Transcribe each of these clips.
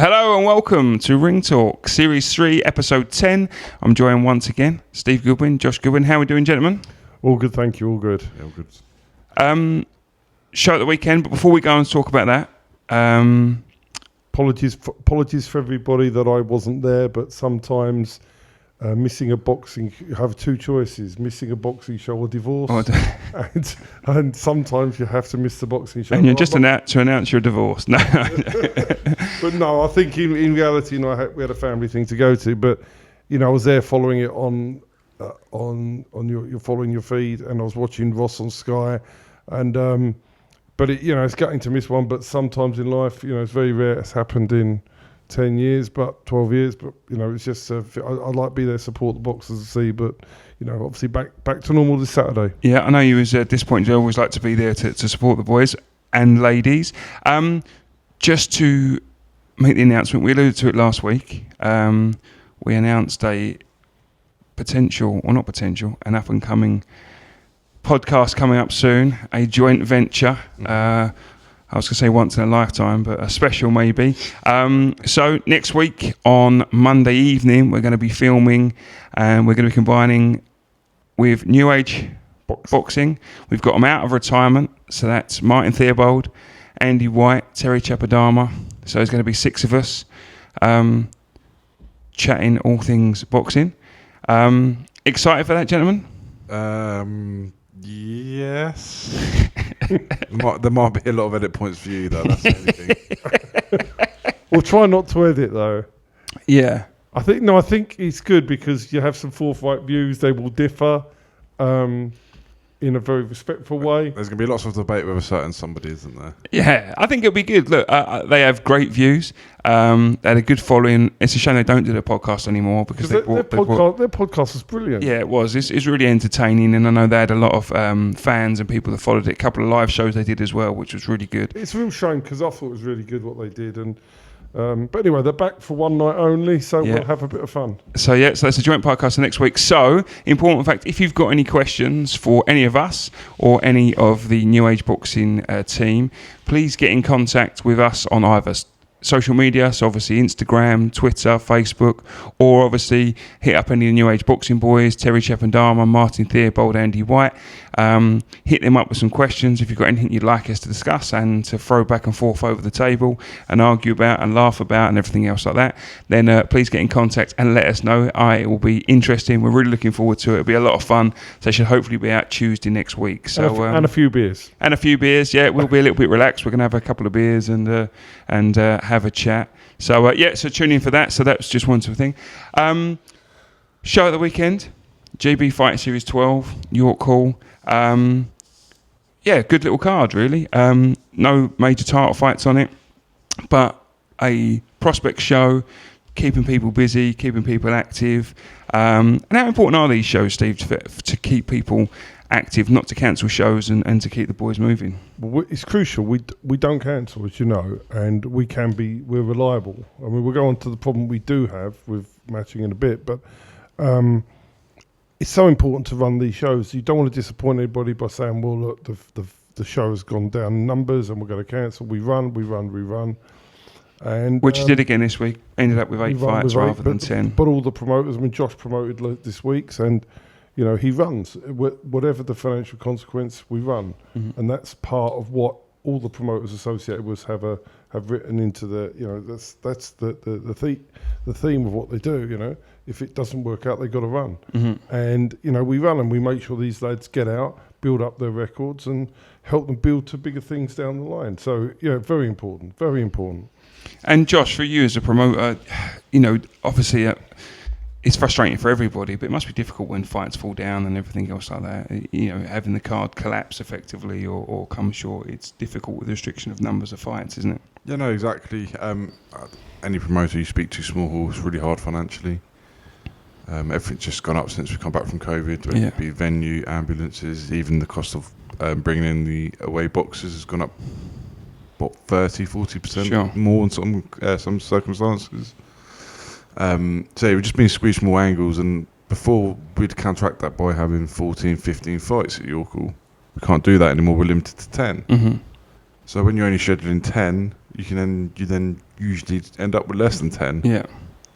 Hello and welcome to Ring Talk, Series 3, Episode 10. I'm joined once again, Steve Goodwin, Josh Goodwin. How are we doing, gentlemen? All good, thank you. All good. Yeah, all good. Show at the weekend, but before we go and talk about that, Apologies for everybody that I wasn't there, but sometimes missing a boxing, you have two choices: missing a boxing show or divorce. And sometimes you have to miss the boxing show. And you're just to announce your divorce. No. But no, I think in reality, we had a family thing to go to, but I was there following it on you're following your feed, and I was watching Ross on Sky, and but it's gutting to miss one. But sometimes in life, it's very rare. It's happened in 10 years, but 12 years. But it's just I'd like to be there, support the boxers and see. But obviously back to normal this Saturday. Yeah, I know you was disappointed. You always like to be there to support the boys and ladies. Just to make the announcement, we alluded to it last week. We announced an up and coming podcast coming up soon, a joint venture. I was going to say once in a lifetime, but a special maybe. So next week on Monday evening, we're going to be filming, and we're going to be combining with New Age Boxing. We've got them out of retirement, so that's Martin Theobald, Andy White, Terry Chapadama. So there's going to be 6 of us chatting all things boxing. Excited for that, gentlemen? Yes. There might be a lot of edit points for you, though. That's the only thing. We'll try not to edit, though. Yeah. I think it's good because you have some forthright views. They will differ in a very respectful way. There's going to be lots of debate with a certain somebody, isn't there? Yeah, I think it'll be good. Look, they have great views. They had a good following. It's a shame they don't do the podcast anymore because their podcast was brilliant. Yeah, it was. It's really entertaining, and I know they had a lot of fans and people that followed it. A couple of live shows they did as well, which was really good. It's a real shame because I thought it was really good what they did, and but anyway, they're back for one night only, so we'll have a bit of fun. So that's a joint podcast next week. So, important fact, if you've got any questions for any of us or any of the New Age Boxing team, please get in contact with us on either social media, so obviously Instagram, Twitter, Facebook, or obviously hit up any of the New Age Boxing boys, Terry Chapadama, Martin Theobald, Andy White. Hit them up with some questions if you've got anything you'd like us to discuss and to throw back and forth over the table and argue about and laugh about and everything else like that, then please get in contact and let us know. It will be interesting. We're really looking forward to it. It'll be a lot of fun. So it should hopefully be out Tuesday next week. So and a few beers. And a few beers, yeah. We'll be a little bit relaxed. We're going to have a couple of beers and have a chat. So so tune in for that. So that's just one sort of thing. Show at the weekend, GB Fight Series 12, York Hall. Good little card really. No major title fights on it, but a prospect show, keeping people busy, keeping people active. And how important are these shows, Steve, to keep people active, not to cancel shows and to keep the boys moving? Well, it's crucial. We don't cancel, as you know, and we're reliable. I mean, we'll go on to the problem we do have with matching in a bit, but it's so important to run these shows. You don't want to disappoint anybody by saying, well, look, the show has gone down in numbers and we're going to cancel. We run. And which you did again this week. Ended up with 8 fights rather than 10. But all the promoters, Josh promoted this week's, and he runs. Whatever the financial consequence, we run. Mm-hmm. And that's part of what all the promoters associated with have written into that's the theme of what they do. If it doesn't work out, they've got to run. Mm-hmm. And we run and we make sure these lads get out, build up their records, and help them build to bigger things down the line. So very important, very important. And Josh, for you as a promoter, obviously it's frustrating for everybody, but it must be difficult when fights fall down and everything else like that. Having the card collapse effectively or come short, it's difficult with the restriction of numbers of fights, isn't it? Yeah, no, exactly. Any promoter you speak to, small hall, is really hard financially. Everything's just gone up since we've come back from COVID. Whether it be venue, ambulances, even the cost of bringing in the away boxes has gone up, 30-40% more in some circumstances. We've just been squeezed more angles, and before we'd counteract that by having 14, 15 fights at York Hall. We can't do that anymore. We're limited to 10. Mm-hmm. So when you're only scheduling 10, you then usually end up with less than 10. Yeah.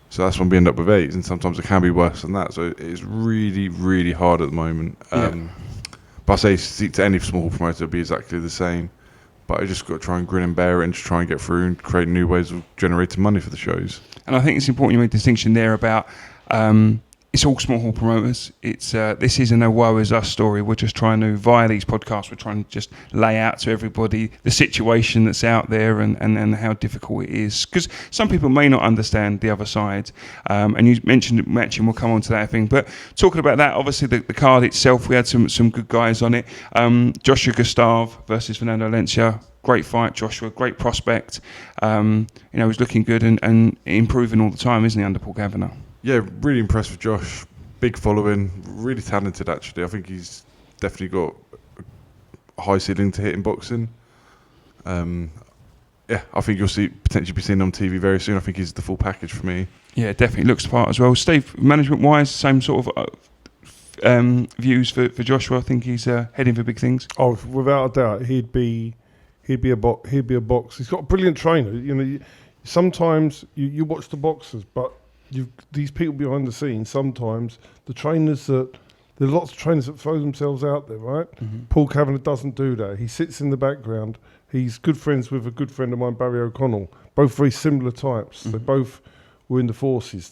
So that's when we end up with 8s, and sometimes it can be worse than that. So it's really, really hard at the moment. But I say speak to any small promoter, it'll be exactly the same. But I just got to try and grin and bear it and just try and get through and create new ways of generating money for the shows. And I think it's important you made a distinction there about it's all small hall promoters. It's this isn't a woe is us story. We're just trying to, via these podcasts, we're trying to just lay out to everybody the situation that's out there and how difficult it is. Because some people may not understand the other side. And you mentioned matching, we'll come on to that thing. But talking about that, obviously the card itself, we had some good guys on it. Joshua Gustav versus Fernando Valencia. Great fight, Joshua. Great prospect. He's looking good and improving all the time, isn't he, under Paul Kavanagh? Yeah, really impressed with Josh. Big following, really talented actually. I think he's definitely got a high ceiling to hit in boxing. I think you'll potentially be seeing him on TV very soon. I think he's the full package for me. Yeah, definitely looks the part as well. Steve, management-wise, same sort of views for Joshua. I think he's heading for big things. Oh, without a doubt, he'd be a box. He's got a brilliant trainer. Sometimes you watch the boxers, but these people behind the scenes, sometimes the trainers there are lots of trainers that throw themselves out there, right? Mm-hmm. Paul Kavanagh doesn't do that. He sits in the background. He's good friends with a good friend of mine, Barry O'Connell. Both very similar types. Mm-hmm. They both were in the forces.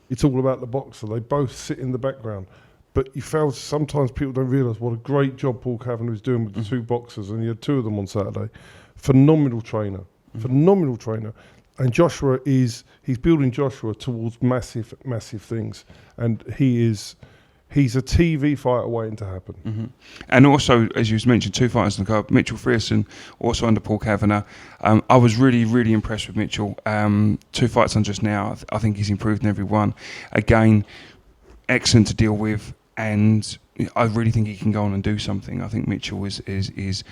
It's all about the boxer. They both sit in the background. But sometimes people don't realise what a great job Paul Kavanagh is doing with the two boxers, and he had 2 of them on Saturday. Phenomenal trainer. And Joshua he's building Joshua towards massive, massive things. And he's a TV fighter waiting to happen. Mm-hmm. And also, as you mentioned, 2 fighters in the card. Mitchell Frierson, also under Paul Kavanagh. I was really, really impressed with Mitchell. 2 fights on just now. I think he's improved in every one. Again, excellent to deal with. And I really think he can go on and do something. I think Mitchell is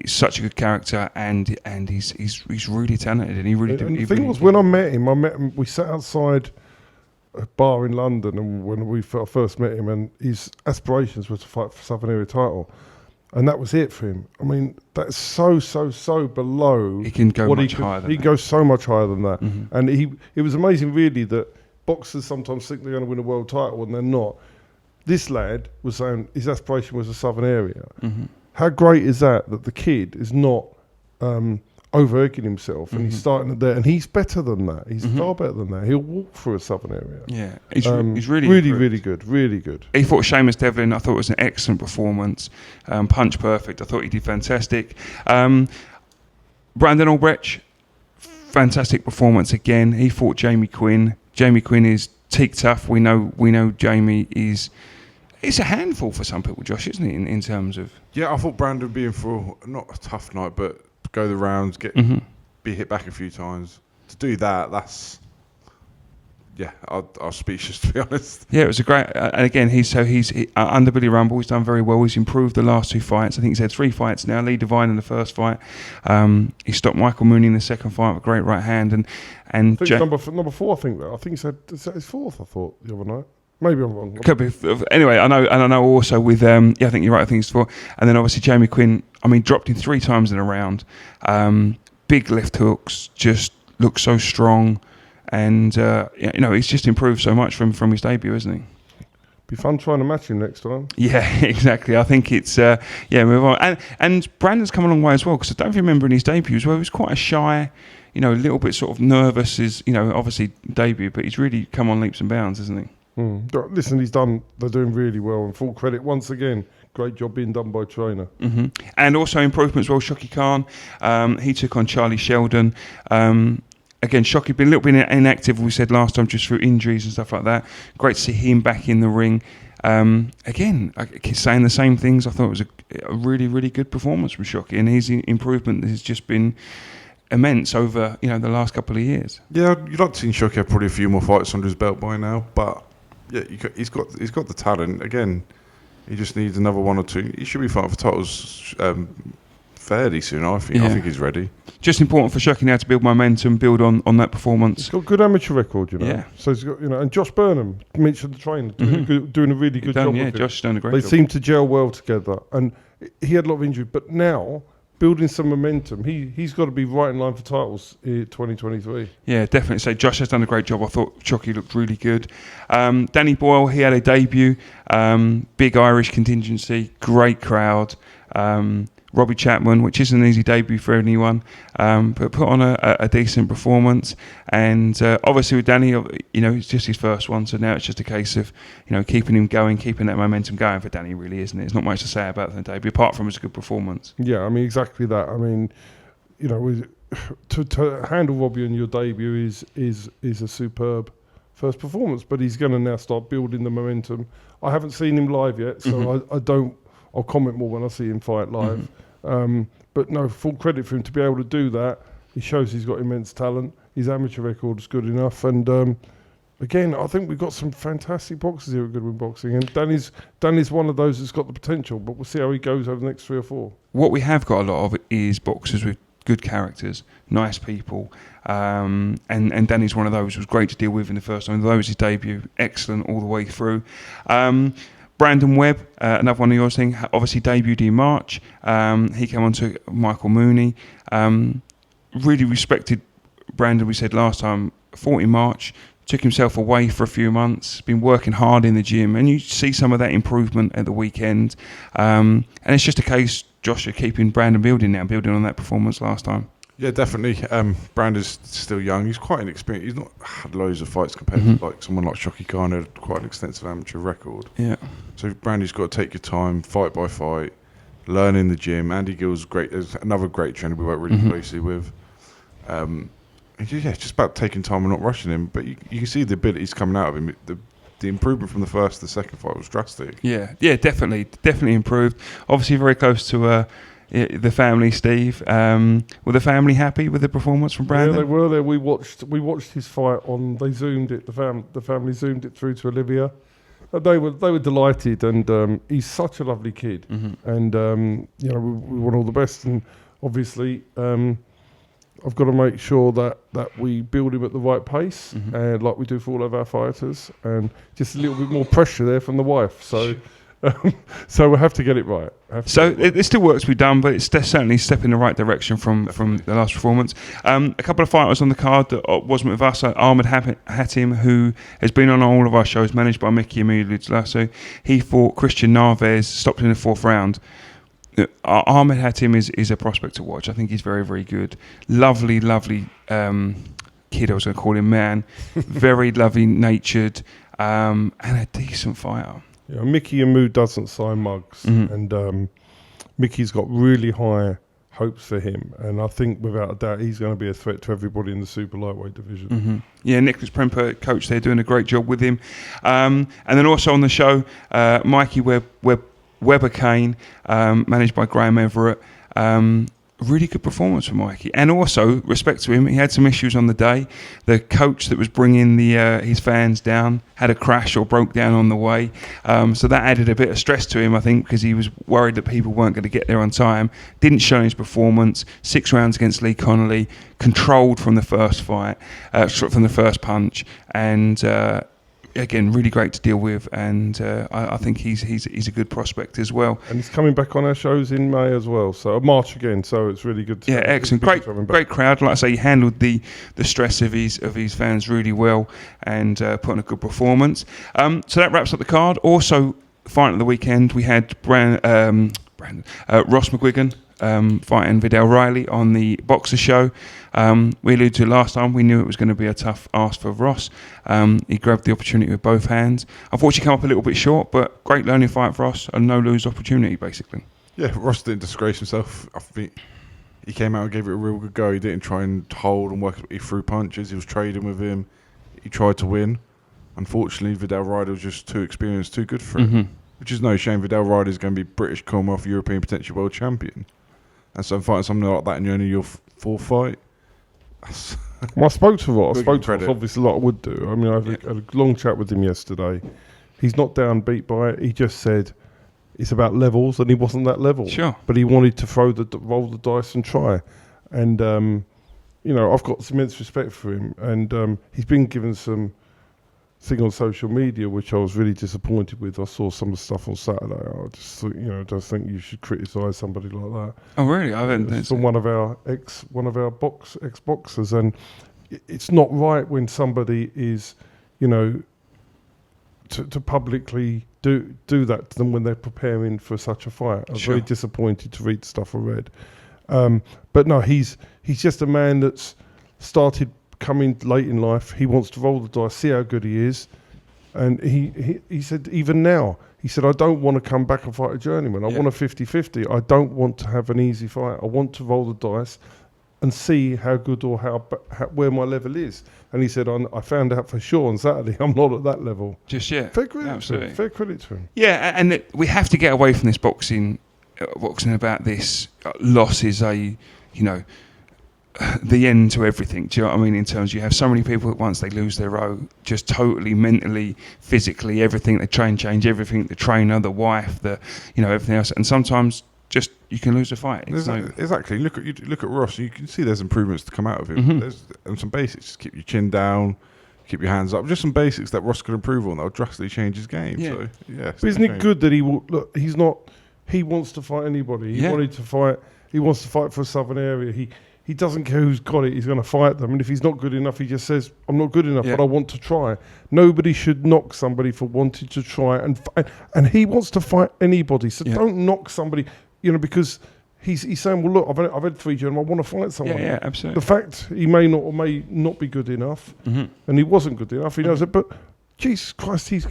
such a good character, and he's really talented, and he really. And the thing was, when I met him, we sat outside a bar in London, and when we first met him, and his aspirations were to fight for Southern Area title, and that was it for him. I mean, that's so below. He can go much higher than that. He goes so much higher than that, mm-hmm. and it was amazing, really, that boxers sometimes think they're going to win a world title and they're not. This lad was saying his aspiration was a Southern Area. Mm-hmm. How great is that the kid is not over-egging himself, and he's starting there, and he's better than that. He's far better than that. He'll walk through a Southern Area. Yeah, he's really good. He fought Seamus Devlin. I thought it was an excellent performance. Punch perfect. I thought he did fantastic. Brandon Albrecht, fantastic performance again. He fought Jamie Quinn. Jamie Quinn is teak tough. We know Jamie is. It's a handful for some people, Josh, isn't it, in terms of... Yeah, I thought Brandon would be in for not a tough night, but go the rounds, be hit back a few times. To do that's... Yeah, I was speechless, to be honest. Yeah, it was a great... and again, he's under Billy Rumble, he's done very well. He's improved the last 2 fights. I think he's had 3 fights now. Lee Devine in the first fight. He stopped Michael Mooney in the second fight with a great right hand. And I think number 4, I think he's had... Is that his 4th, I thought, the other night? Maybe I'm wrong. Could be. Anyway, I know also with... I think you're right, I think it's 4. And then obviously Jamie Quinn, dropped him 3 times in a round. Big left hooks, just looks so strong. And, he's just improved so much from his debut, isn't he? Be fun trying to match him next time. Yeah, exactly. I think it's... move on. And Brandon's come a long way as well, because I don't remember in his debuts where he was quite a shy... a little bit sort of nervous, obviously debut, but he's really come on leaps and bounds, isn't he? Listen, they're doing really well, and full credit once again. Great job being done by trainer. Mm-hmm. And also improvement as well, Shocky Khan. He took on Charlie Sheldon. Again, Shocky been a little bit inactive, we said last time, just through injuries and stuff like that. Great to see him back in the ring. Again, saying the same things. I thought it was a really, really good performance from Shocky, and his improvement has just been immense over the last couple of years. Yeah, you'd like to see Shocky have probably a few more fights under his belt by now, but yeah, he's got the talent. Again, he just needs another 1 or 2. He should be fighting for titles fairly soon. I think. Yeah. I think he's ready. Just important for Shocky now to build momentum, build on that performance. He's got a good amateur record, Yeah. So he's got, and Josh Burnham, mentioned the trainer, doing a really good job. Yeah, with Josh has done a great job. They job. seem to gel well together, and he had a lot of injury, but now building some momentum. He's got to be right in line for titles in 2023. Yeah, definitely. So Josh has done a great job. I thought Chucky looked really good. Danny Boyle, he had a debut. Big Irish contingency, great crowd. Robbie Chapman, which isn't an easy debut for anyone, but put on a decent performance. And obviously with Danny, it's just his first one, so now it's just a case of, keeping him going, keeping that momentum going for Danny, really, isn't it? There's not much to say about the debut, apart from it's a good performance. Yeah, I mean, exactly that. I mean, to handle Robbie on your debut is a superb first performance, but he's going to now start building the momentum. I haven't seen him live yet, so I'll comment more when I see him fight live. But no, full credit for him to be able to do that. He shows he's got immense talent. His amateur record is good enough. And again, I think we've got some fantastic boxers here at Goodwin Boxing. And Danny's one of those that's got the potential, but we'll see how he goes over the next 3 or 4. What we have got a lot of is boxers with good characters, nice people. And Danny's one of those. It was great to deal with in the first time. That was his debut. Excellent all the way through. Brandon Webb, another one of yours thing, obviously debuted in March. He came on to Michael Mooney. Really respected Brandon, we said last time, fought in March, took himself away for a few months, been working hard in the gym, and you see some of that improvement at the weekend. And it's just a case, Josh, of keeping Brandon building on that performance last time. Yeah, definitely. Brandon's still young. He's quite inexperienced. He's not had loads of fights compared to like someone like Shocky Khan who had quite an extensive amateur record. Yeah. So Brandy's got to take your time, fight by fight, learn in the gym. Andy Gill's great. There's another great trainer we work really closely with. It's just about taking time and not rushing him. But you can see the abilities coming out of him. The improvement from the first to the second fight was drastic. Yeah, definitely improved. Obviously very close to the family, Steve. Were the family happy with the performance from Brandon? Yeah, they were there. We watched his fight on. They zoomed it. The family zoomed it through to Olivia. They were delighted, and he's such a lovely kid. And we want all the best. And obviously, I've got to make sure that we build him at the right pace, and like we do for all of our fighters, and just a little bit more pressure there from the wife. So. So we'll have to get it right. There's still work to be done, but it's certainly a step in the right direction from the last performance. A couple of fighters on the card that wasn't with us. Ahmed Hatim, who has been on all of our shows, managed by Mickey Amulidla. So he fought Christian Narvaez, stopped in the 4th round. Ahmed Hatim is a prospect to watch. I think he's very, very good. Lovely kid, I was going to call him, man. Very lovely natured, and a decent fighter. Yeah, Mickey Amu doesn't sign mugs, and Mickey's got really high hopes for him, and I think without a doubt he's going to be a threat to everybody in the super lightweight division. Yeah, Nicholas Premper, coach there, doing a great job with him. And then also on the show, Mikey Weber Kane, managed by Graham Everett. Really good performance from Mikey, and also respect to him. He had some issues on the day. The coach that was bringing his fans down had a crash or broke down on the way, so that added a bit of stress to him, I think, because he was worried that people weren't going to get there on time. Didn't show his performance. 6 rounds against Lee Connolly, controlled from the first fight, from the first punch, and again, really great to deal with, and I think he's a good prospect as well. And he's coming back on our shoes in May as well, so March again. So it's really good. Excellent, great crowd. Like I say, he handled the stress of his fans really well, and put on a good performance. So that wraps up the card. Also, fight of the weekend, we had Ross McGuigan fighting Vidal Riley on the Boxer Show. We alluded to last time, we knew it was going to be a tough ask for Ross. He grabbed the opportunity with both hands. Unfortunately, came up a little bit short, but great learning fight for Ross, a no-lose opportunity, basically. Yeah, Ross didn't disgrace himself. I think he came out and gave it a real good go. He didn't try and hold and work. He threw punches. He was trading with him. He tried to win. Unfortunately, Vidal Riley was just too experienced, too good for it. Which is no shame. Vidal Riley is going to be British, Commonwealth, European, potential world champion. And so fighting something like that in only your 4th fight. Well, I spoke to Ross. Obviously, like I would do. I mean, I had a long chat with him yesterday. He's not downbeat by it. He just said it's about levels, and he wasn't that level. Sure. But he wanted to roll the dice and try. And I've got immense respect for him. And he's been given some thing on social media, which I was really disappointed with. I saw some of the stuff on Saturday. I just thought, don't think you should criticise somebody like that. Oh, really? I haven't. It's from one of our ex-boxers, and it's not right when somebody is, to publicly do that to them when they're preparing for such a fight. I was very disappointed to read the stuff I read. But no, he's just a man that's started coming late in life. He wants to roll the dice, see how good he is. And he said, even now, he said, I don't want to come back and fight a journeyman. I want a 50-50. I don't want to have an easy fight. I want to roll the dice and see how good or how where my level is. And he said, I found out for sure on Saturday I'm not at that level. Just yet. Fair credit to him. Fair credit to him. Yeah, and we have to get away from this boxing about this loss is the end to everything. Do you know what I mean? In terms, you have so many people that once they lose their row, just totally mentally, physically, everything, they try and change everything, the trainer, the wife, everything else. And sometimes just you can lose a fight. Exactly. Look at Ross. You can see there's improvements to come out of him. Mm-hmm. There's some basics. Just keep your chin down, keep your hands up. Just some basics that Ross could improve on. That'll drastically change his game. Yeah. So but isn't it good that he he's not? He wants to fight anybody. He wanted to fight. He wants to fight for a southern area. He doesn't care who's got it. He's going to fight them. And if he's not good enough, he just says, "I'm not good enough, but I want to try." Nobody should knock somebody for wanting to try. And he wants to fight anybody. So don't knock somebody. Because he's saying, well, look, I've had 3 gentlemen, I want to fight someone. Yeah, absolutely. The fact he may not be good enough, and he wasn't good enough, he knows it, but Jesus Christ, he's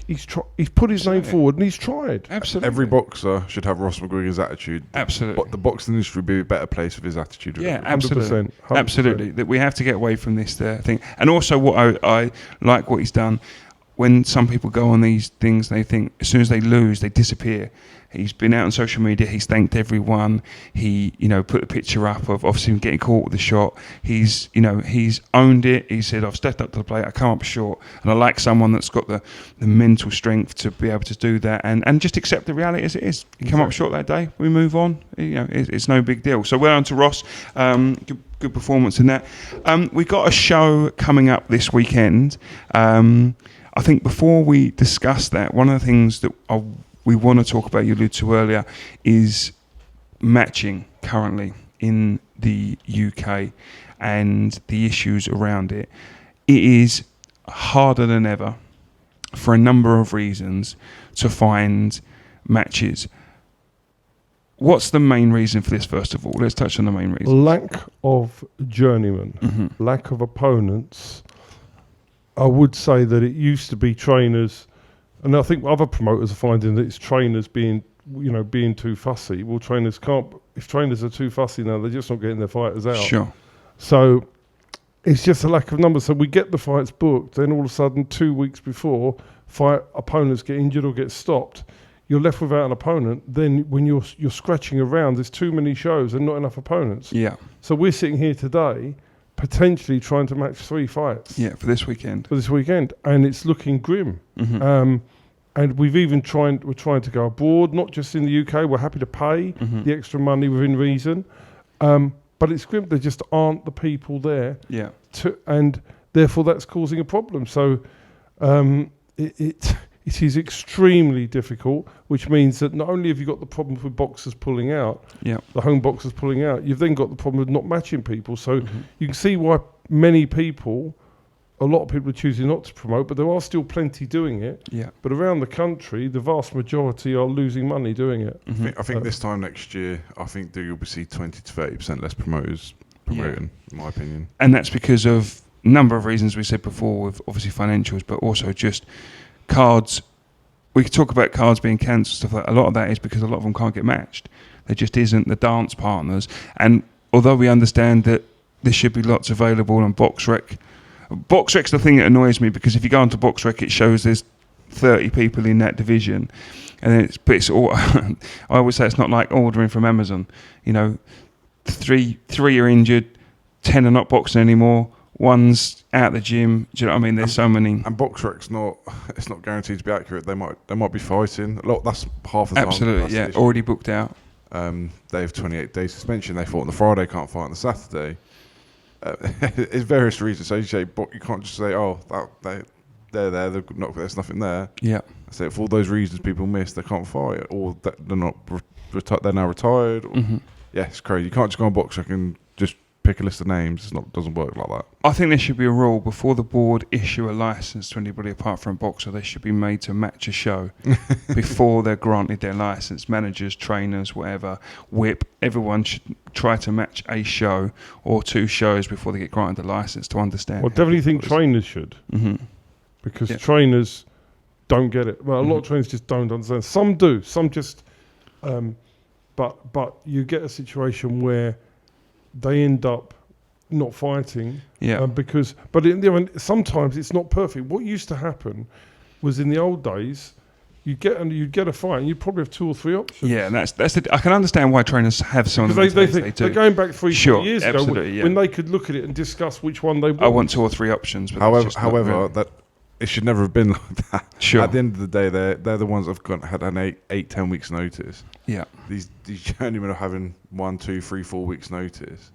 put his name forward and he's tried. Absolutely. Every boxer should have Ross McGuigan's attitude. Absolutely. But the boxing industry would be a better place with his attitude. Yeah, 100%, absolutely. 100%. Absolutely. That we have to get away from this thing. And also what I like what he's done, when some people go on these things, they think as soon as they lose, they disappear. He's been out on social media. He's thanked everyone. He, put a picture up of obviously him getting caught with the shot. He's owned it. He said, I've stepped up to the plate. I come up short. And I like someone that's got the mental strength to be able to do that and just accept the reality as it is. You come up short that day, we move on. It's no big deal. So well done to Ross. Good performance in that. We got a show coming up this weekend. I think before we discuss that, one of the things that we want to talk about, you alluded to earlier, is matching currently in the UK and the issues around it. It is harder than ever for a number of reasons to find matches. What's the main reason for this, first of all? Let's touch on the main reason. Lack of journeymen, lack of opponents. I would say that it used to be trainers. And I think other promoters are finding that it's trainers being too fussy. Well, trainers can't. If trainers are too fussy now, they're just not getting their fighters out. Sure. So it's just a lack of numbers. So we get the fights booked, then all of a sudden 2 weeks before, fight opponents get injured or get stopped. You're left without an opponent. Then when you're scratching around, there's too many shows and not enough opponents. Yeah. So we're sitting here today, potentially trying to match 3 fights. Yeah, for this weekend. And it's looking grim. And we're trying to go abroad, not just in the UK. We're happy to pay the extra money within reason. But it's grim. There just aren't the people there. Yeah. And therefore that's causing a problem. So it is extremely difficult, which means that not only have you got the problem with boxers pulling out, the home boxers pulling out, you've then got the problem with not matching people. So you can see why a lot of people are choosing not to promote, but there are still plenty doing it. Yeah. But around the country, the vast majority are losing money doing it. I think this time next year, you'll see 20 to 30% less promoters promoting, in my opinion. And that's because of a number of reasons we said before, with obviously financials, but also just cards. We could talk about cards being cancelled, stuff like that. A lot of that is because a lot of them can't get matched. There just isn't the dance partners. And although we understand that there should be lots available on BoxRec, BoxRec's the thing that annoys me, because if you go onto BoxRec, it shows there's 30 people in that division, and it's all. I always say it's not like ordering from Amazon. Three are injured, 10 are not boxing anymore. One's out the gym. Do you know what I mean? There's so many. And BoxRec's it's not guaranteed to be accurate. They might be fighting. A lot. That's half the time. Absolutely, yeah. Already booked out. They have 28-day suspension. They fought on the Friday, can't fight on the Saturday. It's various reasons. So you say, but you can't just say, they're they're there. There's nothing there. Yeah. So for all those reasons people miss, they can't fight, or that they're not. They're now retired. Or, yeah, it's crazy. You can't just go on BoxRec and just pick a list of names. Doesn't work like that. I think there should be a rule before the board issue a license to anybody apart from a boxer. They should be made to match a show before they're granted their license. Managers, trainers, whatever, whip. Everyone should try to match a show or 2 shows before they get granted the license to understand. Well, I definitely think trainers should, because trainers don't get it. Well, a lot of trainers just don't understand. Some do. Some just. But you get a situation where they end up not fighting, sometimes it's not perfect. What used to happen was in the old days, you'd get a fight and you'd probably have 2 or 3 options. Yeah, and that's I can understand why trainers have some of the they think they're going back 3-4 years ago when they could look at it and discuss which one they want. I want 2 or 3 options. But however, that it should never have been like that. Sure. At the end of the day, they're the ones that've had an 8-10 weeks notice. Yeah. These journeymen are having 1, 2, 3, 4 weeks notice.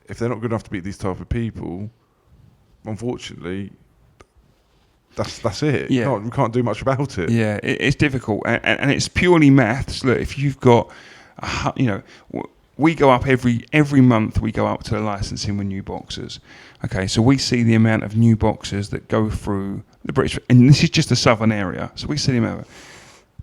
If they're not good enough to beat these type of people, unfortunately, that's it. Yeah. We can't do much about it. Yeah, it's difficult, and it's purely maths. Look, if you've got, we go up every month. We go up to the licensing with new boxers. Okay, so we see the amount of new boxers that go through the British, and this is just the southern area. So we see the amount,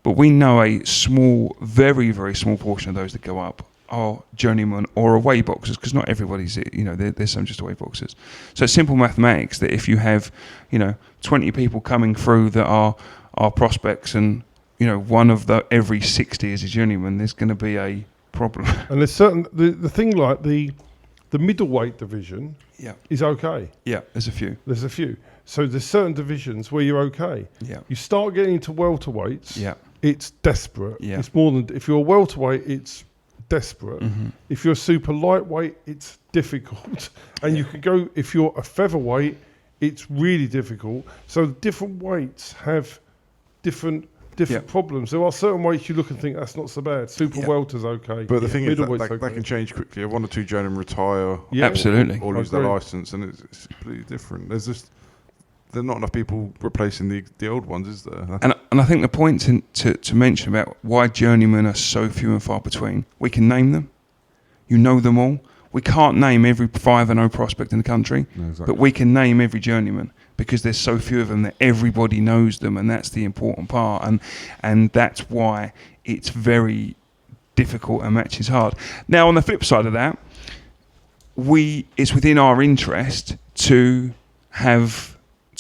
but we know a small, very, very small portion of those that go up are journeymen or away boxers, because not everybody's, there's some just away boxers. So it's simple mathematics that if you have, 20 people coming through that are prospects, and one of every 60 is a journeyman, there's going to be a problem. And there's certain the thing like the middleweight division is okay. Yeah, there's a few. So there's certain divisions where you're okay. Yeah. You start getting into welterweights. Yeah. It's desperate. Yeah. It's more than, if you're a welterweight, it's desperate. If you're a super lightweight, it's difficult. And you can go, if you're a featherweight, it's really difficult. So different weights have different problems. There are certain weights you look and think that's not so bad. Super welter's okay. But the thing is that can change quickly. 1 or 2 journeymen retire, absolutely, or lose their license, and it's completely different. There's not enough people replacing the old ones, is there? And I think the point to mention about why journeymen are so few and far between, we can name them. You know them all. We can't name every 5-0 prospect in the country, but we can name every journeyman, because there's so few of them that everybody knows them, and that's the important part. And that's why it's very difficult and matches hard. Now, on the flip side of that, it's within our interest to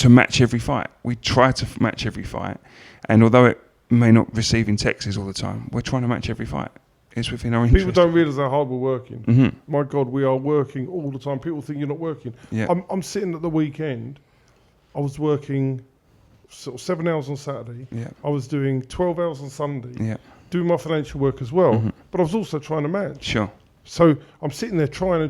match every fight. We try to match every fight, and although it may not receive in texts all the time, we're trying to match every fight. It's within our interest. People don't realise how hard we're working. My God, we are working all the time. People think you're not working. Yeah. I'm sitting at the weekend. I was working sort of 7 hours on Saturday. Yeah. I was doing 12 hours on Sunday. Yeah. Doing my financial work as well. But I was also trying to match. Sure. So I'm sitting there trying.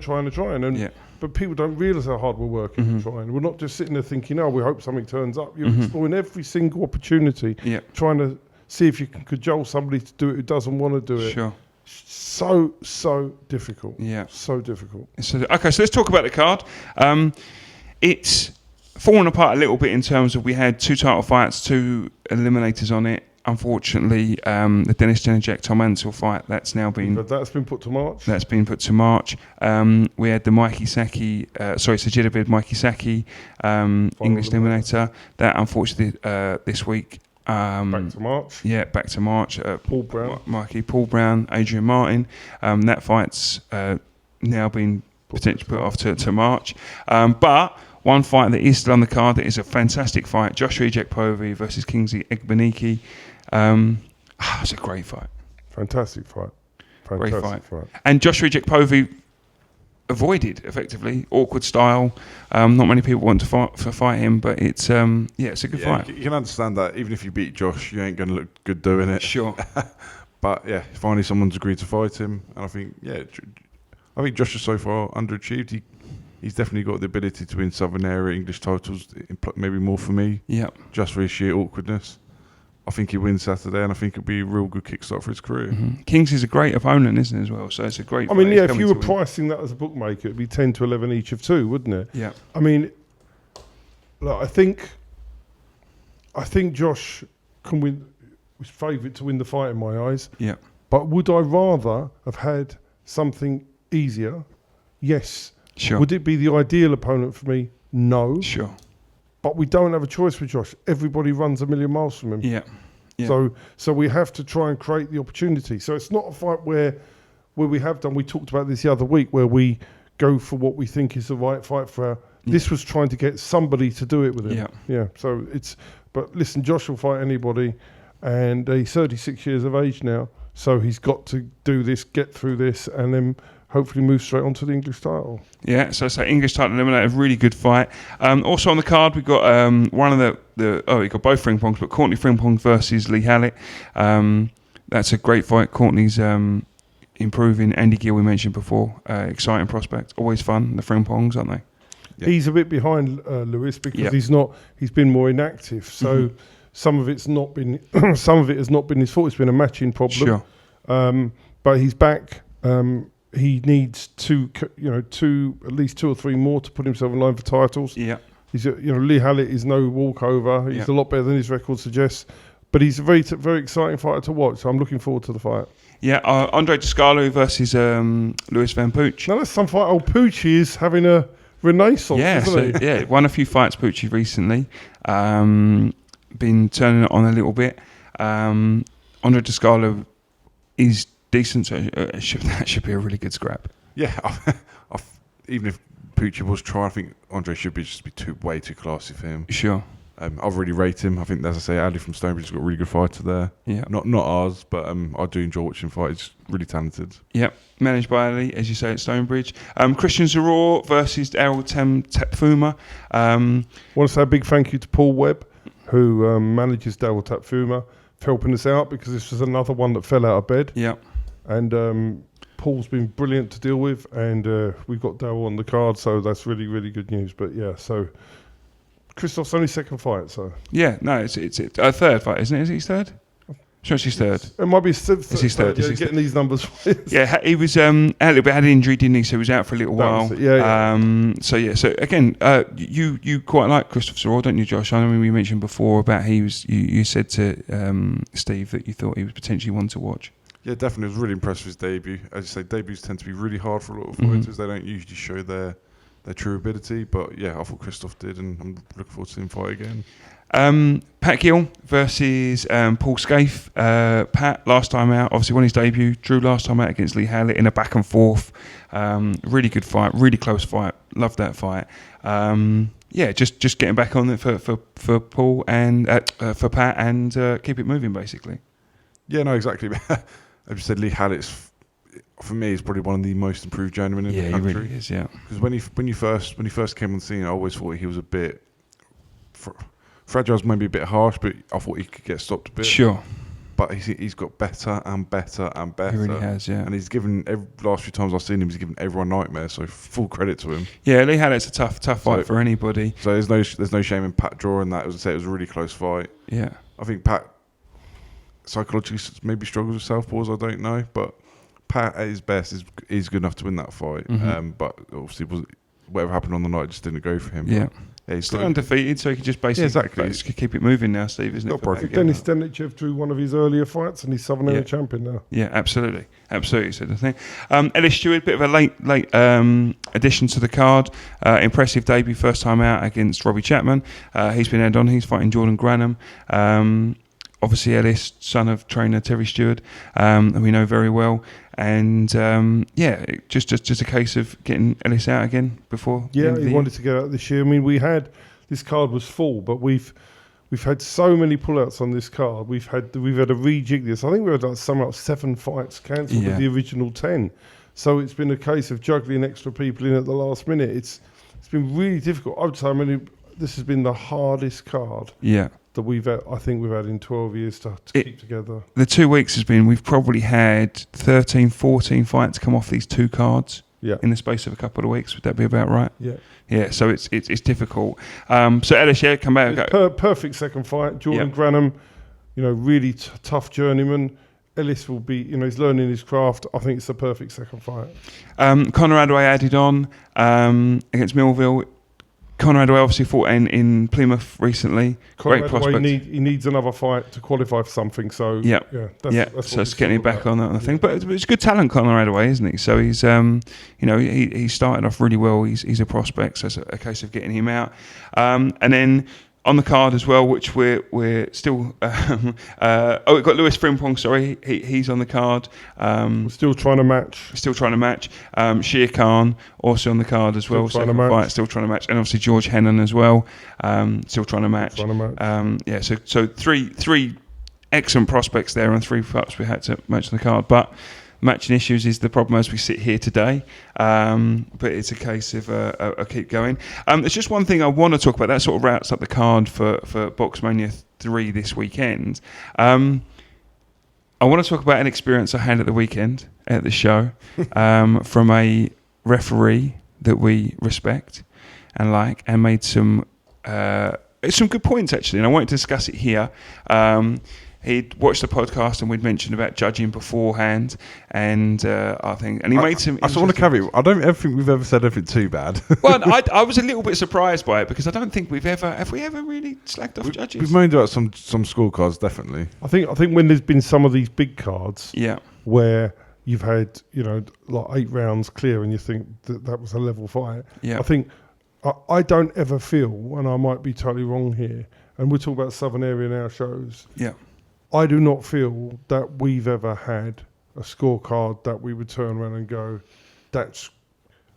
But people don't realise how hard we're working and trying. We're not just sitting there thinking, we hope something turns up. You're exploring every single opportunity, trying to see if you can cajole somebody to do it who doesn't want to do it. Sure. So difficult. Yeah. So difficult. Okay, so let's talk about the card. It's fallen apart a little bit in terms of we had 2 title fights, 2 eliminators on it. Unfortunately, the Dennis Janacek Tom Ansell fight, that's been put to March. That's been put to March. We had the Sajidabid Mikey Saki English eliminator. That unfortunately this week. Back to March. Yeah, back to March. Paul Brown. Paul Brown, Adrian Martin. That fight's now been potentially put off to March. But one fight that is still on the card that is a fantastic fight, Joshua Ejekpovi versus Kingsley Egbenike. It's a great fight. Fantastic fight. And Joshua Ejekpovi avoided, effectively, awkward style. Not many people want to fight him, but it's a good fight. You can understand that. Even if you beat Josh, you ain't going to look good doing it. Sure. But yeah, finally someone's agreed to fight him, and I think Josh is so far underachieved. He's definitely got the ability to win Southern Area English titles, maybe more for me. Yeah. Just for his sheer awkwardness. I think he wins Saturday, and I think it'll be a real good kickstart for his career. Kingsley's a great opponent, isn't he, as well? So it's a great fight. If you were pricing that as a bookmaker, it'd be 10 to 11 each of 2, wouldn't it? Yeah. I mean, look, I think Josh can win. Was favourite to win the fight in my eyes. Yeah. But would I rather have had something easier? Yes. Sure. Would it be the ideal opponent for me? No. Sure. But we don't have a choice with Josh. Everybody runs a million miles from him. Yeah. So we have to try and create the opportunity. So it's not a fight where we have done. We talked about this the other week, where we go for what we think is the right fight for our. This was trying to get somebody to do it with him. Yeah. So it's. But listen, Josh will fight anybody, and he's 36 years of age now. So he's got to do this, get through this, and then hopefully move straight on to the English title. Yeah, so English title eliminator, really good fight. Also on the card, we've got one of we got both Frimpongs, but Courtney Frimpong versus Lee Hallett. That's a great fight. Courtney's improving. Andy Gill, we mentioned before, exciting prospect. Always fun, the Frimpongs, aren't they? Yeah. He's a bit behind Lewis because he's been more inactive. So some of it's not been, some of it has not been his fault. It's been a matching problem. Sure. But he's back. He needs at least 2 or 3 more to put himself in line for titles. Yeah. He's Lee Hallett is no walkover. He's a lot better than his record suggests. But he's a very, very exciting fighter to watch. So I'm looking forward to the fight. Yeah, Andre Descalo versus Lewis Van Pooch. Now that's some fight. Old Pooch is having a renaissance, isn't he? Won a few fights, Poochie, recently. Been turning it on a little bit. Andre Descalo is decent, so that should be a really good scrap. Yeah, even if Poochie was trying, I think Andre should be way too classy for him. Sure. I really rate him. I think, as I say, Ali from Stonebridge has got a really good fighter there. Yeah. Not ours, but I do enjoy watching fight. He's really talented. Yep. Managed by Ali, as you say, at Stonebridge. Christian Zaror versus Errol Tepfuma. I want to say a big thank you to Paul Webb, who manages Daryl Tepfuma, for helping us out, because this was another one that fell out of bed. Yeah. And Paul's been brilliant to deal with, and we've got Daryl on the card, so that's really, really good news. But yeah, so Christoph's only second fight, so yeah, no, it's a third fight, isn't it? Is it his third? Sure, it's his third. It might be his third. It's his third. Yeah, getting these numbers. Yeah, he was a little bit had an injury, didn't he? So he was out for a little while. So again, you quite like Christoph Zaror, don't you, Josh? I mean, we mentioned before about you said to Steve that you thought he was potentially one to watch. Yeah, definitely. I was really impressed with his debut. As you say, debuts tend to be really hard for a lot of fighters. They don't usually show their true ability. But yeah, I thought Christoph did, and I'm looking forward to him fight again. Pat Gill versus Paul Scaife. Pat, last time out, obviously won his debut. Drew last time out against Lee Hallett in a back and forth. Really good fight, really close fight. Loved that fight. Just getting back on it for Paul and for Pat, and keep it moving, basically. Yeah, no, exactly. As you said, Lee Hallett's, for me, is probably one of the most improved journeymen in the country. Yeah, he really is, yeah. Because when he first came on the scene, I always thought he was a bit fragile, maybe a bit harsh, but I thought he could get stopped a bit. Sure. But he's got better and better and better. He really has, yeah. And he's given, last few times I've seen him, he's given everyone nightmares, so full credit to him. Yeah, Lee Hallett's a tough fight for anybody. So there's no shame in Pat drawing that. As I say, it was a really close fight. Yeah. I think Pat psychologically maybe struggles with southpaws, I don't know, but Pat at his best is good enough to win that fight. But obviously whatever happened on the night just didn't go for him. Yeah. He's still undefeated, so he can just basically keep it moving now, Steve, isn't it? Dennis Stenichev drew one of his earlier fights, and he's Southern Area champion now. Yeah, absolutely. So the thing. Ellis Stewart, bit of a late addition to the card. Impressive debut, first time out against Robbie Chapman. He's been head on. He's fighting Jordan Granham. Obviously, Ellis, son of trainer Terry Stewart, and we know very well. And just a case of getting Ellis out again before. Yeah, he wanted to get out this year. I mean, this card was full, but we've had so many pullouts on this card. We've had to rejig this. I think we had something like 7 fights cancelled with the original 10. So it's been a case of juggling extra people in at the last minute. It's been really difficult. I would say, this has been the hardest card. Yeah. That I think we've had in 12 years to keep together. The 2 weeks we've probably had 13, 14 fights come off these 2 cards in the space of a couple of weeks. Would that be about right? Yeah. Yeah, so it's difficult. So Ellis, come back. Perfect second fight. Jordan Granham, really tough journeyman. Ellis will be, he's learning his craft. I think it's a perfect second fight. Conor Adway added on against Millville. Conrad obviously fought in Plymouth recently. Great prospect. He needs another fight to qualify for something. So that's so it's getting him back on that thing. But it's good talent, Conrad away, isn't he? So he's he started off really well. He's a prospect. So it's a case of getting him out, and then. On the card as well, which we're still. We've got Lewis Frimpong. Sorry, he's on the card. We're still trying to match. Shir Khan also on the card as well. Still trying to match, and obviously George Hennon as well. Still trying to match. So three excellent prospects there, and 3 fights we had to match on the card, but. Matching issues is the problem as we sit here today, but it's a case of I'll keep going. There's just one thing I want to talk about. That sort of routes up the card for BoxMania 3 this weekend. I want to talk about an experience I had at the weekend at the show from a referee that we respect and like, and made some good points actually, and I wanted to discuss it here. He'd watched the podcast and we'd mentioned about judging beforehand, and he made some. I just want to caveat. I don't ever think we've ever said anything too bad. Well, I was a little bit surprised by it because I don't think have we ever really slagged off judges? We've moaned about some scorecards, definitely. I think when there's been some of these big cards, where you've had like 8 rounds clear, and you think that was a level fight. Yeah, I think I don't ever feel, and I might be totally wrong here, and we're talking about Southern area in our shows. Yeah. I do not feel that we've ever had a scorecard that we would turn around and go, that's,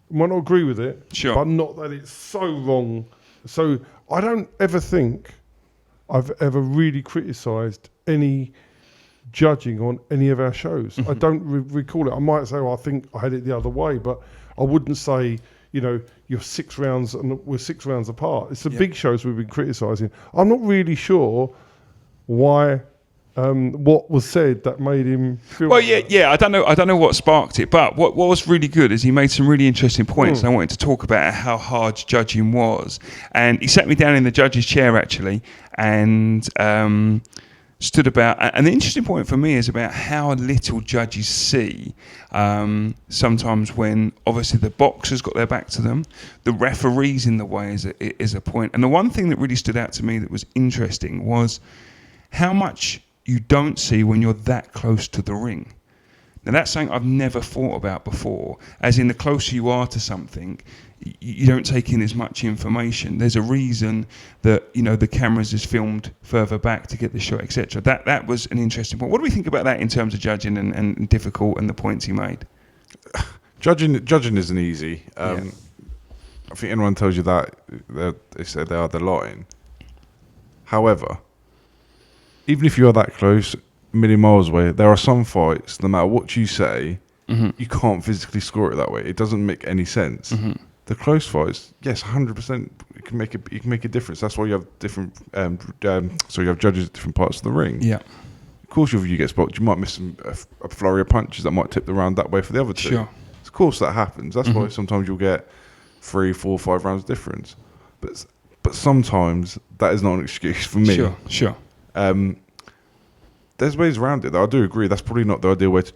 might not agree with it, but not that it's so wrong. So I don't ever think I've ever really criticised any judging on any of our shows. Mm-hmm. I don't recall it. I might say, I think I had it the other way, but I wouldn't say, you're 6 rounds and we're 6 rounds apart. It's the big shows we've been criticising. I'm not really sure why... what was said that made him feel... Well, I don't know what sparked it, but what was really good is he made some really interesting points. And I wanted to talk about how hard judging was. And he sat me down in the judge's chair, actually, and stood about... And the interesting point for me is about how little judges see sometimes when, obviously, the boxers got their back to them, the referee's in the way is a point. And the one thing that really stood out to me that was interesting was how much... you don't see when you're that close to the ring. Now that's something I've never thought about before, as in the closer you are to something, you don't take in as much information. There's a reason that, the cameras is filmed further back to get the shot, etc. That was an interesting point. What do we think about that in terms of judging and difficult and the points he made? Judging isn't easy. I think anyone tells you that, they say they are the line. However, even if you are that close, a million miles away, there are some fights, no matter what you say, you can't physically score it that way. It doesn't make any sense. Mm-hmm. The close fights, yes, 100%, you can make a difference. That's why you have different. You have judges at different parts of the ring. Yeah. Of course, if you get spotted, you might miss a flurry of punches that might tip the round that way for the other two. Sure. Of course, that happens. That's why sometimes you'll get 3, 4, 5 rounds difference. But sometimes that is not an excuse for me. Sure. There's ways around it, though. I do agree. That's probably not the ideal way to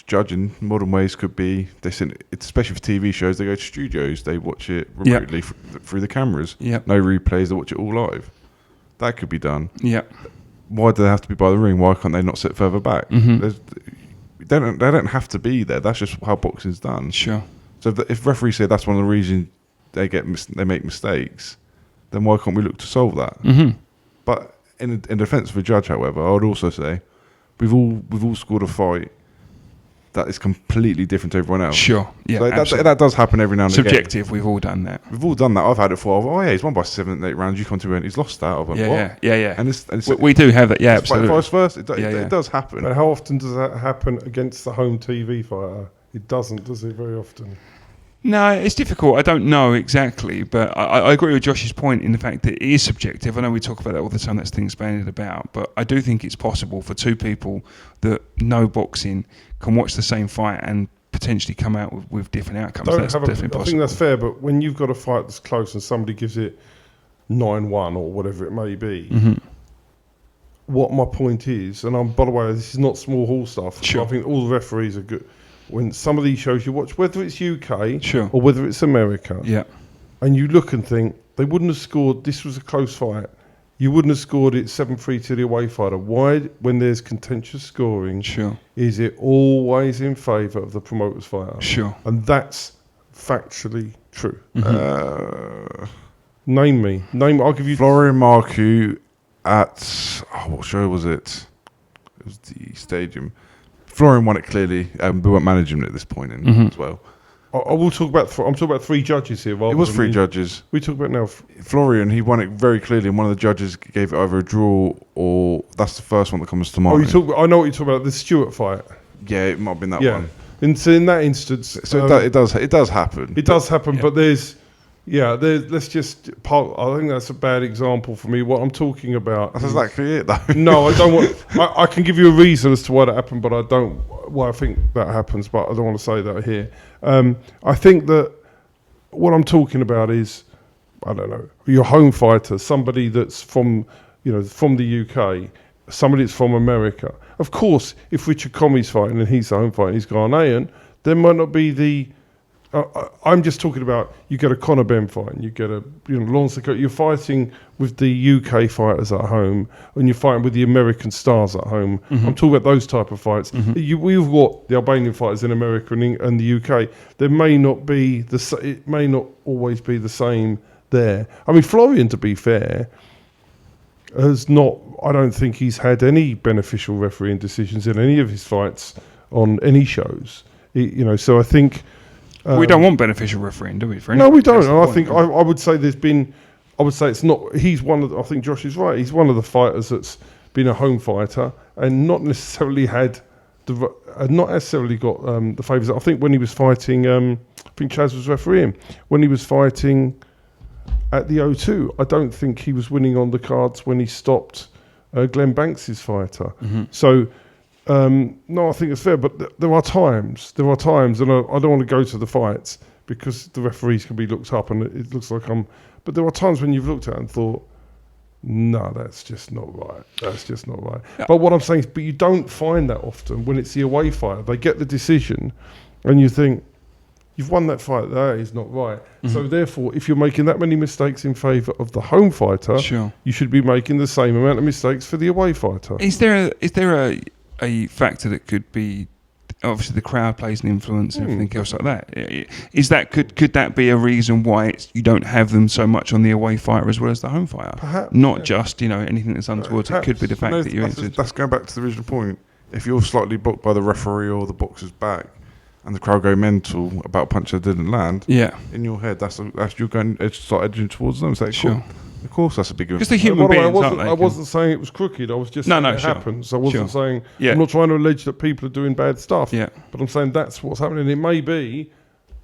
judge. In modern ways, could be especially for TV shows. They go to studios. They watch it remotely through the cameras. Yep. No replays. They watch it all live. That could be done. Yeah. Why do they have to be by the ring? Why can't they not sit further back? Mm-hmm. They don't have to be there. That's just how boxing's done. Sure. So if referees say that's one of the reasons they make mistakes, then why can't we look to solve that? Mm-hmm. But in defence of a judge, however, I would also say we've all scored a fight that is completely different to everyone else. Sure, yeah, so that does happen every now and again. Subjective, we've all done that. We've all done that. I've had it for, he's won by 7, 8 rounds. You come to me and he's lost that. I've gone, yeah. And we do have that. Yeah, absolutely. Vice versa, it does happen. But how often does that happen against the home TV fighter? It doesn't, does it? Very often. No, it's difficult. I don't know exactly, but I agree with Josh's point in the fact that it is subjective. I know we talk about that all the time, that's things bandied about, but I do think it's possible for two people that know boxing can watch the same fight and potentially come out with different outcomes. That's definitely possible. I think that's fair, but when you've got a fight that's close and somebody gives it 9-1 or whatever it may be, what my point is, and by the way, this is not small hall stuff, sure. I think all the referees are good. When some of these shows you watch, whether it's UK or whether it's America, and you look and think, they wouldn't have scored. This was a close fight. You wouldn't have scored it 7-3 to the away fighter. Why, when there's contentious scoring, is it always in favour of the promoter's fighter? Sure. And that's factually true. Name me. I'll give you... Florian Marku at... what show was it? It was the Stadium. Florian won it clearly. We weren't managing it at this point as well. I will talk about... I'm talking about 3 judges here. It was 3 judges. We talk about now... Florian, he won it very clearly, and one of the judges gave it either a draw or... That's the first one that comes to mind. I know what you're talking about, the Stewart fight. Yeah, it might have been that one. And so in that instance... So it does happen. It does happen, but there's... let's just... I think that's a bad example for me. What I'm talking about... That's exactly it, though. No, I don't want... I can give you a reason as to why that happened, but I don't... Why I think that happens, but I don't want to say that here. I think that what I'm talking about is, I don't know, your home fighter, somebody that's from the UK, somebody that's from America. Of course, if Richard Commey's fighting and he's the home fighter, he's Ghanaian, there might not be the... I'm just talking about, you get a Conor Benn fight, and you get a Lawrence Leclerc. You're fighting with the UK fighters at home, and you're fighting with the American stars at home. I'm talking about those type of fights. We've got the Albanian fighters in America and the UK. There may not be it may not always be the same there. I mean, Florian, to be fair, has not. I don't think he's had any beneficial refereeing decisions in any of his fights on any shows. So I think. We don't want beneficial refereeing, do we? No, we don't. And I think I would say there's been. I would say it's not. He's one of. I think Josh is right. He's one of the fighters that's been a home fighter and not necessarily got the favours. I think when he was fighting, I think Chaz was refereeing when he was fighting at the O2. I don't think he was winning on the cards when he stopped Glenn Banks's fighter. So. No, I think it's fair, but there are times, and I don't want to go to the fights because the referees can be looked up and it looks like but there are times when you've looked at it and thought, no, that's just not right. Yeah. But what I'm saying is, but you don't find that often when it's the away fighter. They get the decision and you think, you've won that fight, that is not right. So therefore, if you're making that many mistakes in favour of the home fighter, you should be making the same amount of mistakes for the away fighter. Is there a factor that could be, obviously the crowd plays an influence and everything else like that. Could that be a reason why you don't have them so much on the away fighter as well as the home fighter? Perhaps. Not just anything that's untoward. It could be the fact that you're into. That's going back to the original point. If you're slightly blocked by the referee or the boxer's back, and the crowd go mental about a punch that didn't land, in your head, that's you're going to start edging towards them. So sure. Of course, that's a big... Because they're human beings, aren't they? I wasn't saying it was crooked. I was just saying it happens. I wasn't saying... I'm not trying to allege that people are doing bad stuff. But I'm saying that's what's happening. It may be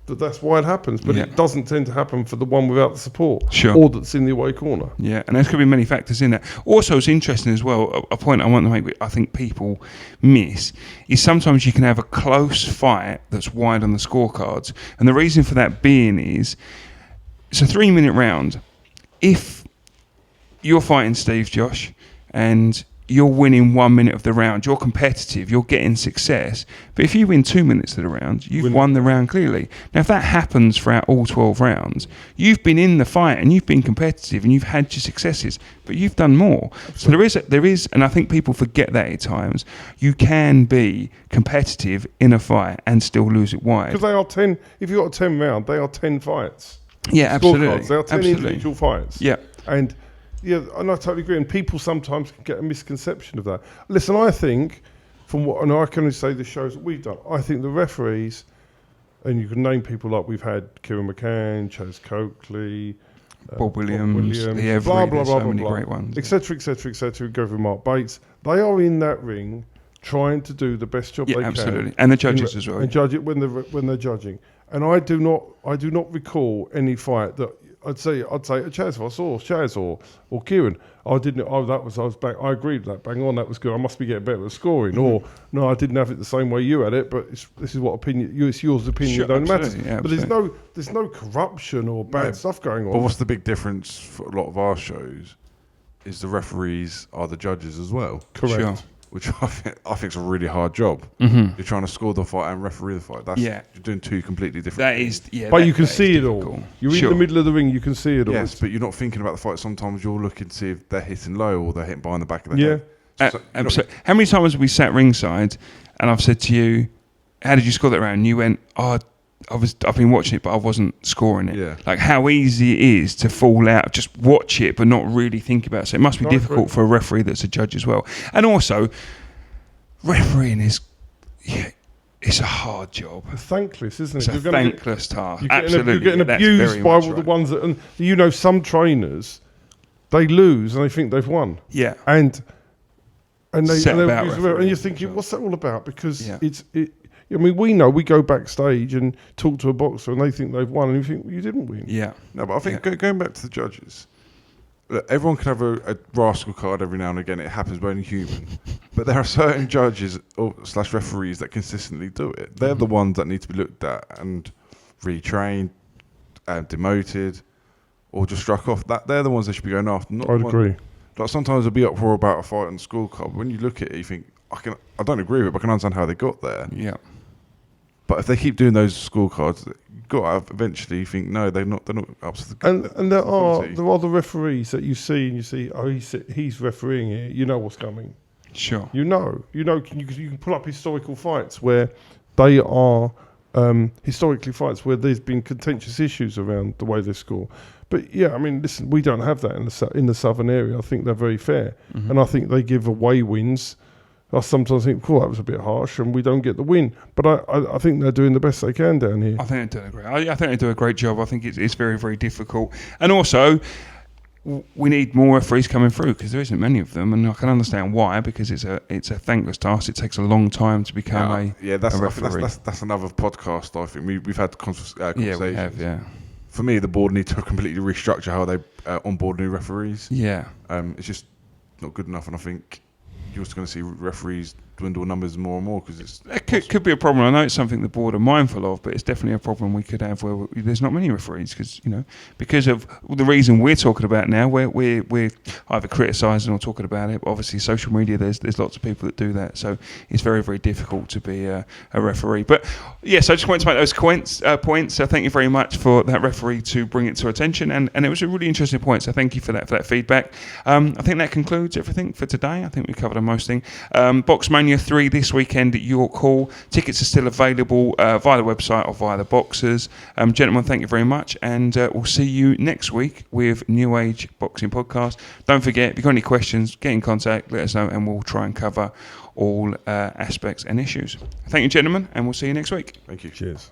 that that's why it happens, but it doesn't tend to happen for the one without the support or that's in the away corner. Yeah, and there could be many factors in that. Also, it's interesting as well, a point I want to make, which I think people miss, is sometimes you can have a close fight that's wide on the scorecards. And the reason for that being is, it's a 3-minute round. If you're fighting Steve, Josh, and you're winning 1 minute of the round, you're competitive, you're getting success. But if you win 2 minutes of the round, you've won the round clearly. Now, if that happens throughout all 12 rounds, you've been in the fight and you've been competitive and you've had your successes, but you've done more. Absolutely. So there is, and I think people forget that at times, you can be competitive in a fight and still lose it wide. Because they are 10, if you've got a 10 round, they are 10 fights. Yeah, absolutely. They are 10 individual fights. Yeah. And I totally agree. And people sometimes can get a misconception of that. Listen, I think, and I can only say the shows that we've done, I think the referees, and you can name people like we've had Kieran McCann, Chaz Coakley, Bob Williams, the Every, blah, blah, blah, so many blah, great ones. Etc., etc., etc. Go through Mark Bates. They are in that ring trying to do the best job they can. Absolutely. And the judges as well. And judge it when they're judging. And I do not recall any fight that I'd say Chaz, if I saw Chaz or Kieran, I was bang, I agreed with that, bang on, that was good, I must be getting better at scoring. Or no, I didn't have it the same way you had it, but this is what opinion, it's yours opinion, don't matter. Yeah, but there's no corruption or bad stuff going on. But what's the big difference for a lot of our shows is the referees are the judges as well. Correct. Sure. which I think is a really hard job. Mm-hmm. You're trying to score the fight and referee the fight. You're doing two completely different things. But you can see it all. You're in the middle of the ring, you can see it all. Yes, but you're not thinking about the fight. Sometimes you're looking to see if they're hitting low or they're hitting behind the back of the head. Absolutely. How many times have we sat ringside and I've said to you, how did you score that round? And you went, I've been watching it, but I wasn't scoring it. Yeah. Like how easy it is to fall out, just watch it, but not really think about it. So it must be difficult for a referee that's a judge as well. And also, refereeing is, it's a hard job. It's thankless, isn't it? It's a thankless task. You're getting abused by all the ones that, and some trainers, they lose and they think they've won. Yeah. And you're thinking, sure. What's that all about? Because we know, we go backstage and talk to a boxer and they think they've won and you think, well, you didn't win. Yeah. No, but I think going back to the judges, look, everyone can have a rascal card every now and again. It happens, we're only human. But there are certain judges / referees that consistently do it. They're the ones that need to be looked at and retrained, demoted, or just struck off. They're the ones that should be going after. I'd agree. Like sometimes there'll be uproar about a fight on the scorecard. But when you look at it, you think, I don't agree with it, but I can understand how they got there. Yeah. But if they keep doing those scorecards, you've got to eventually think, no, they're not up to the. And there are the referees that you see, and you see, he's refereeing here. You know what's coming. Sure. You can pull up historical fights where they are historically fights where there's been contentious issues around the way they score. But listen, we don't have that in the southern area. I think they're very fair, and I think they give away wins. I sometimes think, that was a bit harsh, and we don't get the win. But I think they're doing the best they can down here. I think they're doing great. I think they do a great job. I think it's very, very difficult. And also, we need more referees coming through because there isn't many of them, and I can understand why, because it's a thankless task. It takes a long time to become a referee. That's another podcast. I think we've had conversations. Yeah, we have. Yeah. For me, the board need to completely restructure how they onboard new referees. Yeah. It's just not good enough, and I think you're just going to see referees dwindle numbers more and more because it could be a problem. I know it's something the board are mindful of, but it's definitely a problem we could have where there's not many referees because of the reason we're talking about now. We're either criticising or talking about it. But obviously, social media, there's lots of people that do that, so it's very, very difficult to be a referee. But yes, I just wanted to make those points. So thank you very much for that referee to bring it to attention, and it was a really interesting point. So thank you for that feedback. I think that concludes everything for today. I think we covered most things. BoxMania 3 this weekend at York Hall. Tickets are still available via the website or via the boxers. Gentlemen, thank you very much, and we'll see you next week with New Age Boxing Podcast. Don't forget, if you've got any questions, get in contact, let us know, and we'll try and cover all aspects and issues. Thank you, gentlemen, and we'll see you next week. Thank you. Cheers.